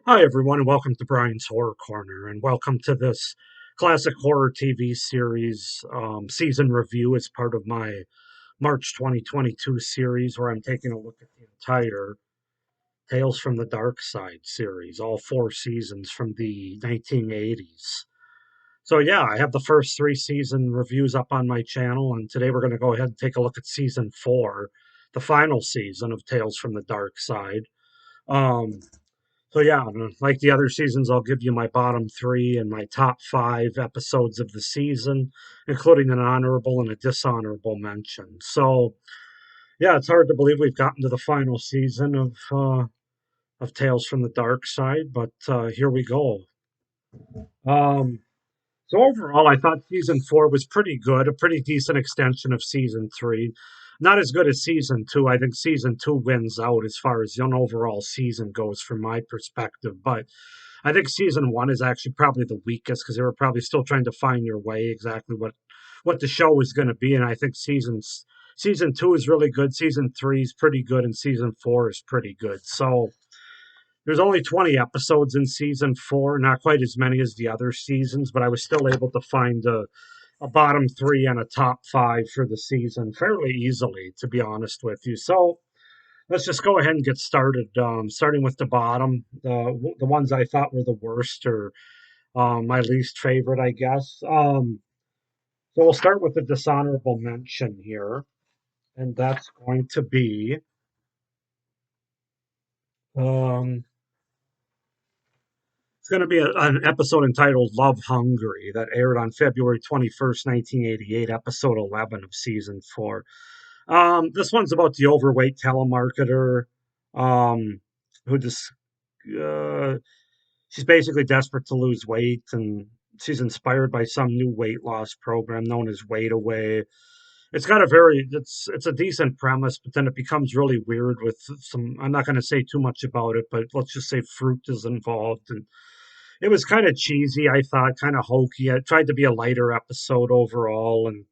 Hi, everyone, and welcome to Brian's Horror Corner, and welcome to this classic horror TV series season review as part of my March 2022 series, where I'm taking a look at the entire Tales from the Darkside series, all four seasons from the 1980s. So, yeah, I have the first three season reviews up on my channel, and today we're going to go ahead and take a look at season four, the final season of Tales from the Darkside. Um, so yeah, like the other seasons, I'll give you my bottom three and my top five episodes of the season, including an honorable and a dishonorable mention. So yeah, it's hard to believe we've gotten to the final season of Tales from the Dark Side, but here we go. Um, so overall, I thought season four was pretty good, a pretty decent extension of season three. Not as good as season two. I think season two wins out as far as the overall season goes, from my perspective. But I think season one is actually probably the weakest because they were probably still trying to find their way exactly what the show was going to be. And I think season two is really good. Season three is pretty good, and season four is pretty good. So there's only 20 episodes in season four, not quite as many as the other seasons, but I was still able to find a bottom three and a top five for the season fairly easily, to be honest with you. So let's just go ahead and get started. Starting with the bottom, the ones I thought were the worst or my least favorite, I guess. So we'll start with the dishonorable mention here, and that's going to be um, it's going to be an episode entitled Love Hungary that aired on February 21st, 1988, episode 11 of season four. This one's about the overweight telemarketer um, who just, uh, she's basically desperate to lose weight, and she's inspired by some new weight loss program known as Weight Away. It's a decent premise, but then it becomes really weird with some. I'm not going to say too much about it, but let's just say fruit is involved, and it was kind of cheesy. I thought kind of hokey. I tried to be a lighter episode overall, and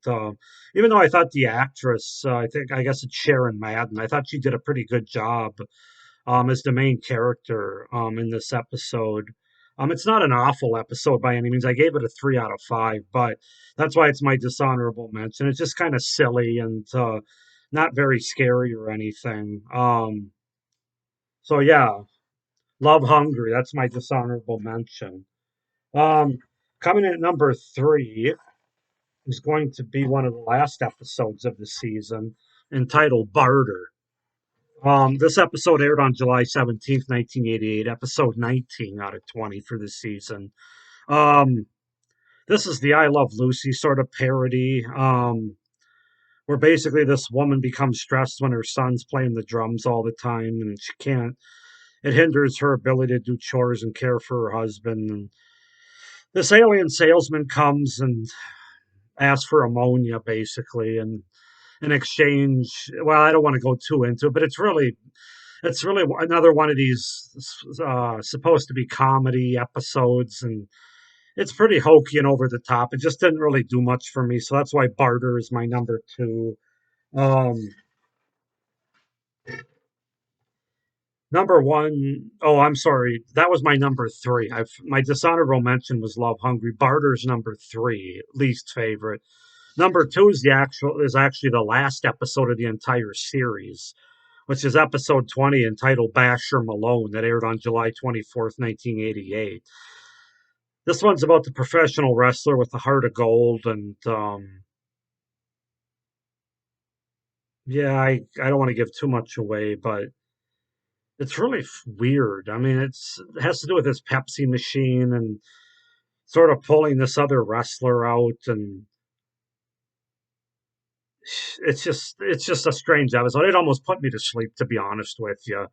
even though I thought the actress, I guess it's Sharon Madden, I thought she did a pretty good job as the main character in this episode. It's not an awful episode by any means. I gave it a 3 out of 5, but that's why it's my dishonorable mention. It's just kind of silly and not very scary or anything. So yeah, Love Hungry. That's my dishonorable mention. Um, Coming in at number three is going to be one of the last episodes of the season, entitled Barter. This episode aired on July 17th, 1988, episode 19 out of 20 for the season. Um, this is the I Love Lucy sort of parody, where basically this woman becomes stressed when her son's playing the drums all the time, and she can't. It hinders her ability to do chores and care for her husband. And this alien salesman comes and asks for ammonia, basically, and in exchange, well, I don't want to go too into it, but it's really another one of these supposed to be comedy episodes, and it's pretty hokey and over the top. It just didn't really do much for me, so that's why Barter is my number two. Um, Number one, oh, I'm sorry, that was my number three. My dishonorable mention was Love Hungry. Barter's number three, least favorite. Number two is actually the last episode of the entire series, which is episode 20, entitled Basher Malone, that aired on July 24th, 1988. This one's about the professional wrestler with the heart of gold, and yeah, I don't want to give too much away, but it's really weird. I mean, it has to do with this Pepsi machine and sort of pulling this other wrestler out, and it's just a strange episode. It almost put me to sleep, to be honest with you.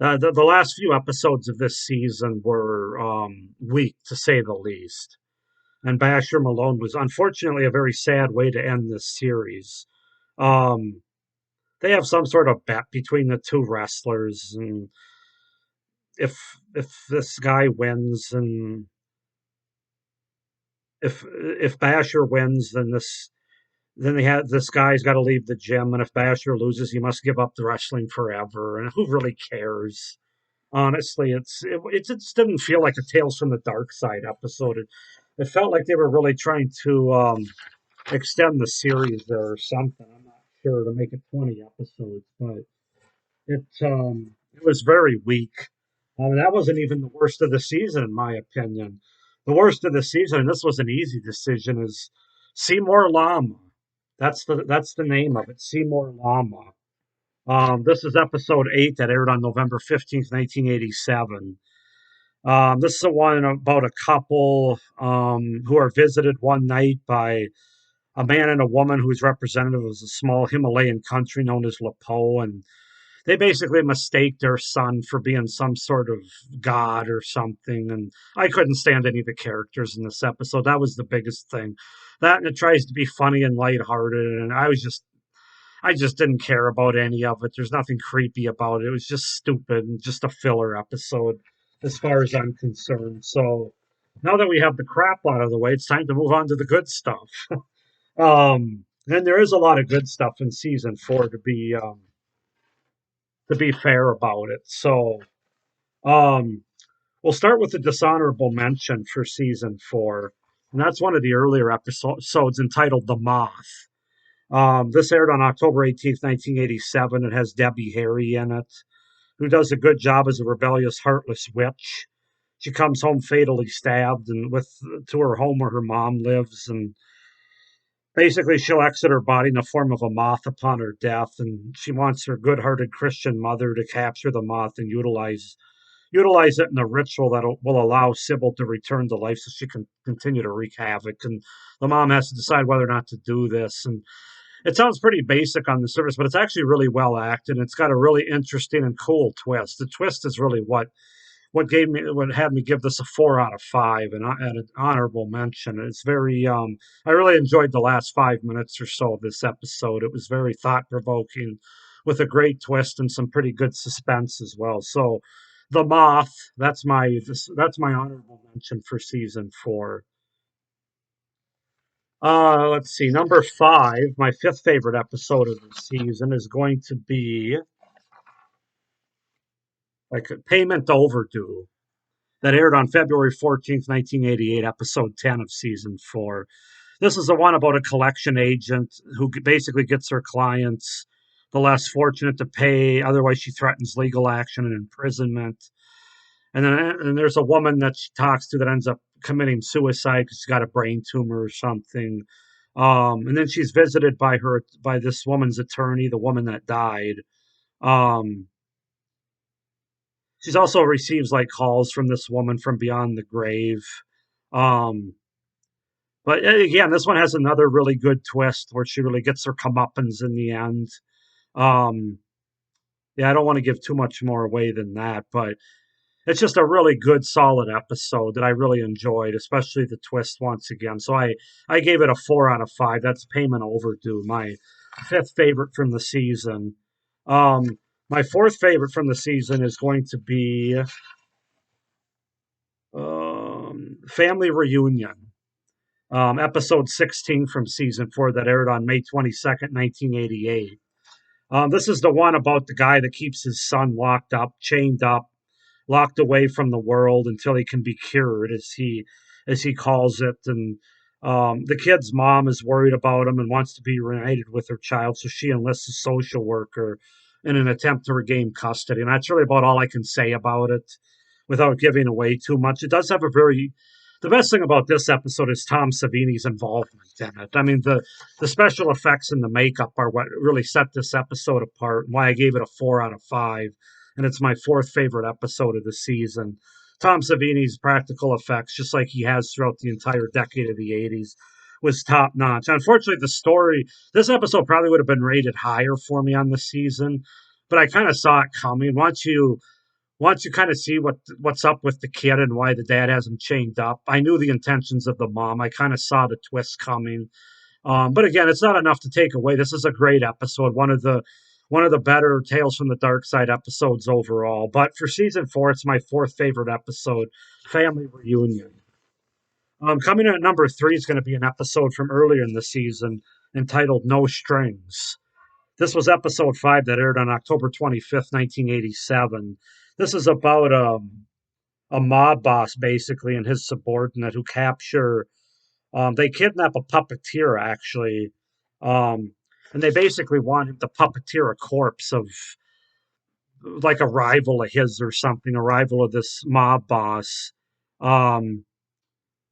The last few episodes of this season were weak, to say the least. And Basher Malone was unfortunately a very sad way to end this series. Um, they have some sort of bet between the two wrestlers, and if this guy wins, and if Basher wins, then they have this guy's got to leave the gym, and if Basher loses, he must give up the wrestling forever. And who really cares? Honestly, it just didn't feel like a Tales from the Dark Side episode. It felt like they were really trying to extend the series there or something. I'm not sure to make it 20 episodes, but it was very weak. That wasn't even the worst of the season, in my opinion. The worst of the season, and this was an easy decision, is Seymour Lama. That's the name of it, Seymour Lama. This is episode 8 that aired on November 15th, 1987. This is the one about a couple who are visited one night by a man and a woman who's representative of a small Himalayan country known as Lapo, and they basically mistake their son for being some sort of god or something. And I couldn't stand any of the characters in this episode. That was the biggest thing. That, and it tries to be funny and lighthearted, and I just didn't care about any of it. There's nothing creepy about it. It was just stupid and just a filler episode as far as I'm concerned. So now that we have the crap out of the way, it's time to move on to the good stuff. And there is a lot of good stuff in season 4 to be fair about it. So um, we'll start with the dishonorable mention for season 4, and that's one of the earlier episodes entitled "The Moth." This aired on October 18th, 1987. It has Debbie Harry in it, who does a good job as a rebellious, heartless witch. She comes home fatally stabbed, and with to her home where her mom lives, and basically she'll exit her body in the form of a moth upon her death. And she wants her good-hearted Christian mother to capture the moth and utilize it in a ritual that will allow Sybil to return to life so she can continue to wreak havoc. And the mom has to decide whether or not to do this. And it sounds pretty basic on the surface, but it's actually really well acted. And it's got a really interesting and cool twist. The twist is really what had me give this a 4 out of 5 and an honorable mention. It's very I really enjoyed the last 5 minutes or so of this episode. It was very thought provoking, with a great twist and some pretty good suspense as well. So, the Moth. That's my honorable mention for season 4. Let's see. Number 5, my fifth favorite episode of the season is going to be like Payment Overdue, that aired on February 14th, 1988, episode 10 of season 4. This is the one about a collection agent who basically gets her clients, the less fortunate, to pay. Otherwise, she threatens legal action and imprisonment. And there's a woman that she talks to that ends up committing suicide because she's got a brain tumor or something. And then she's visited by this woman's attorney, the woman that died. Um, she's also receives like calls from this woman from beyond the grave. Um, but again, this one has another really good twist where she really gets her comeuppance in the end. Um, yeah, I don't want to give too much more away than that, but it's just a really good, solid episode that I really enjoyed, especially the twist once again. So I gave it a 4 out of 5. That's Payment Overdue, my fifth favorite from the season. My fourth favorite from the season is going to be Family Reunion, episode 16 from season 4 that aired on May 22nd, 1988. This is the one about the guy that keeps his son locked up, chained up, locked away from the world until he can be cured, as he calls it. And the kid's mom is worried about him and wants to be reunited with her child, so she enlists a social worker in an attempt to regain custody. And that's really about all I can say about it without giving away too much. It does have a very the best thing about this episode is Tom Savini's involvement in it. I mean, the special effects and the makeup are what really set this episode apart, and why I gave it a 4 out of 5. And it's my fourth favorite episode of the season. Tom Savini's practical effects, just like he has throughout the entire decade of the 80s, was top notch. Unfortunately, this episode probably would have been rated higher for me on the season, but I kind of saw it coming. Once you kind of see what's up with the kid and why the dad has him chained up, I knew the intentions of the mom. I kind of saw the twist coming. But again, it's not enough to take away. This is a great episode, one of the better Tales from the Dark Side episodes overall. But for season 4, it's my fourth favorite episode, Family Reunion. Coming in at number 3 is going to be an episode from earlier in the season entitled No Strings. This was episode 5 that aired on October 25th, 1987. This is about a mob boss basically and his subordinate who capture. They kidnap a puppeteer actually, um, and they basically want him to puppeteer a corpse of like a rival of his or something, a rival of this mob boss. Um,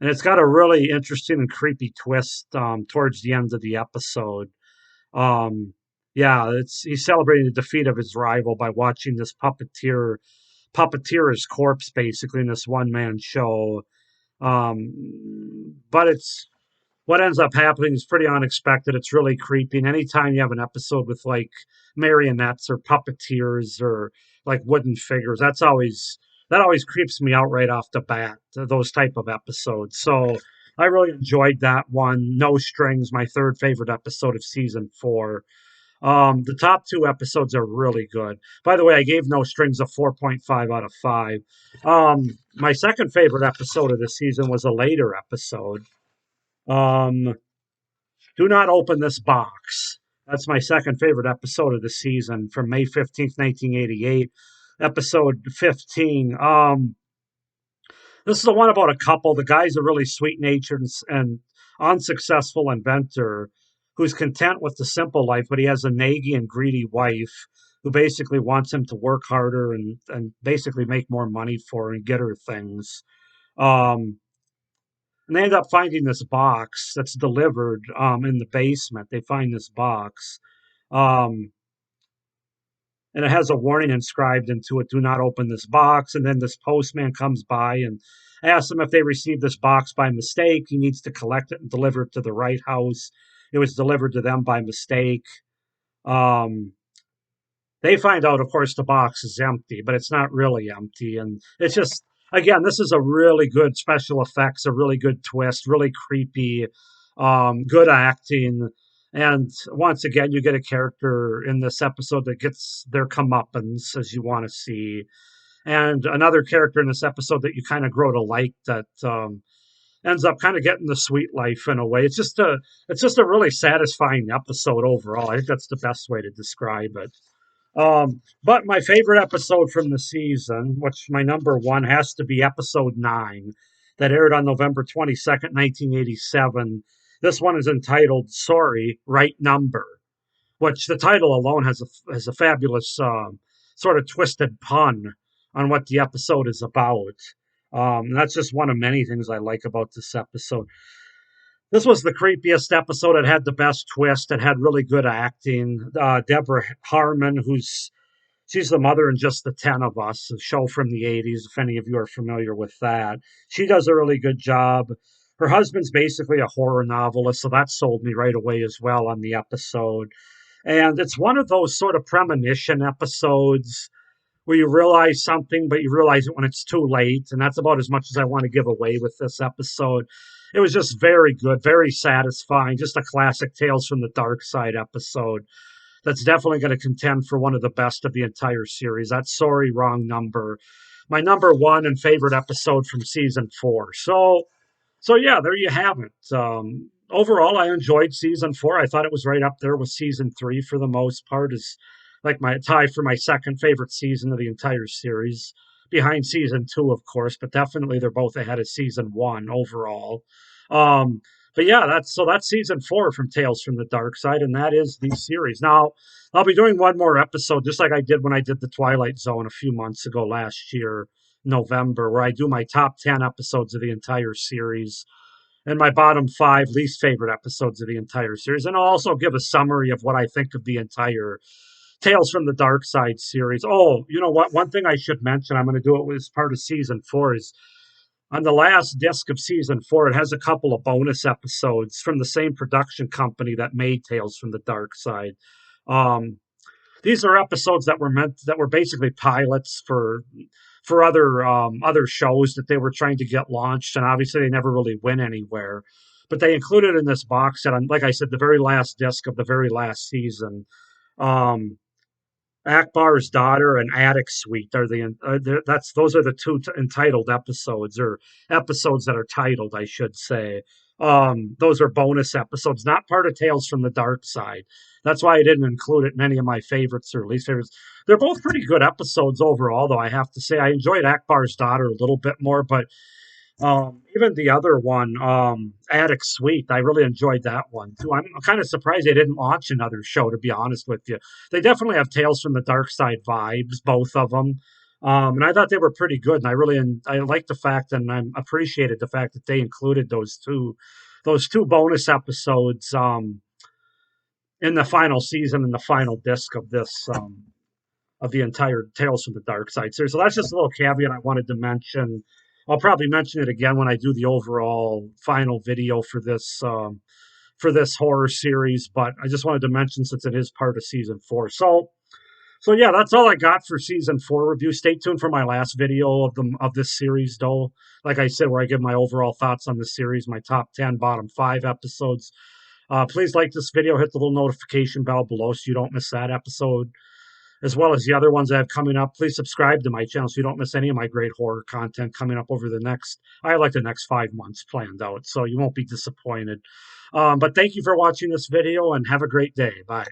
and it's got a really interesting and creepy twist towards the end of the episode. Um, yeah, it's he's celebrating the defeat of his rival by watching this puppeteer his corpse basically in this one man show. But it's what ends up happening is pretty unexpected. It's really creepy. And anytime you have an episode with like marionettes or puppeteers or like wooden figures, that always creeps me out right off the bat. Those type of episodes. So I really enjoyed that one. No Strings, my third favorite episode of season 4. The top two episodes are really good. By the way, I gave No Strings a 4.5 out of 5. My second favorite episode of the season was a later episode. Um, Do Not Open This Box. That's my second favorite episode of the season from May 15th, 1988. Episode 15. This is the one about a couple. The guy's a really sweet natured and unsuccessful inventor who's content with the simple life, but he has a naggy and greedy wife who basically wants him to work harder and basically make more money for her and get her things. Um, and they end up finding this box that's delivered in the basement. They find this box. Um, and it has a warning inscribed into it, do not open this box. And then this postman comes by and asks them if they received this box by mistake. He needs to collect it and deliver it to the right house. It was delivered to them by mistake. Um, they find out, of course, the box is empty, but it's not really empty. And it's just, again, this is a really good special effects, a really good twist, really creepy, good acting. And once again, you get a character in this episode that gets their comeuppance, as you want to see. And another character in this episode that you kind of grow to like that ends up kind of getting the sweet life in a way. It's just a really satisfying episode overall. I think that's the best way to describe it. But my favorite episode from the season, which my number one has to be episode 9, that aired on November 22nd, 1987. This one is entitled Sorry, Right Number, which the title alone has a fabulous sort of twisted pun on what the episode is about. That's just one of many things I like about this episode. This was the creepiest episode. It had the best twist. It had really good acting. Deborah Harmon, she's the mother in Just the 10 of Us, a show from the 80s, if any of you are familiar with that. She does a really good job. Her husband's basically a horror novelist, so that sold me right away as well on the episode. And it's one of those sort of premonition episodes where you realize something, but you realize it when it's too late. And that's about as much as I want to give away with this episode. It was just very good, very satisfying, just a classic Tales from the Darkside episode that's definitely going to contend for one of the best of the entire series. That's Sorry, Wrong Number. My number one and favorite episode from season 4. So yeah, there you have it. Overall, I enjoyed season 4. I thought it was right up there with season 3 for the most part. Is like my tie for my second favorite season of the entire series, behind season 2, of course, but definitely they're both ahead of season 1 overall. Um, but yeah, that's season 4 from Tales from the Dark Side, and that is the series. Now, I'll be doing one more episode, just like I did when I did the Twilight Zone a few months ago last year, November, where I do my top 10 episodes of the entire series and my bottom 5 least favorite episodes of the entire series. And I'll also give a summary of what I think of the entire Tales from the Dark Side series. Oh, you know what? One thing I should mention, I'm going to do it as part of season 4, is on the last disc of season 4, it has a couple of bonus episodes from the same production company that made Tales from the Dark Side. Um, these are episodes that were basically pilots for other shows that they were trying to get launched, and obviously they never really went anywhere. But they included in this box set, on, like I said, the very last disc of the very last season. Um, Akbar's Daughter and Attic Suite are those are the two entitled episodes, or episodes that are titled, I should say. Those are bonus episodes, not part of Tales from the Dark Side. That's why I didn't include it in any of my favorites or least favorites. They're both pretty good episodes overall, though. I have to say, I enjoyed Akbar's Daughter a little bit more, but even the other one, Attic Suite, I really enjoyed that one too. I'm kind of surprised they didn't launch another show, to be honest with you. They definitely have Tales from the Dark Side vibes, both of them. And I thought they were pretty good, and I like the fact, and I appreciated the fact that they included those two bonus episodes in the final season and the final disc of this of the entire Tales from the Dark Side series. So that's just a little caveat I wanted to mention. I'll probably mention it again when I do the overall final video for this horror series, but I just wanted to mention since it is part of season 4. So yeah, that's all I got for season 4 review. Stay tuned for my last video of this series, though. Like I said, where I give my overall thoughts on the series, my top 10, bottom 5 episodes. Please like this video, hit the little notification bell below so you don't miss that episode, as well as the other ones I have coming up. Please subscribe to my channel so you don't miss any of my great horror content coming up over the next 5 months planned out, so you won't be disappointed. But thank you for watching this video and have a great day. Bye.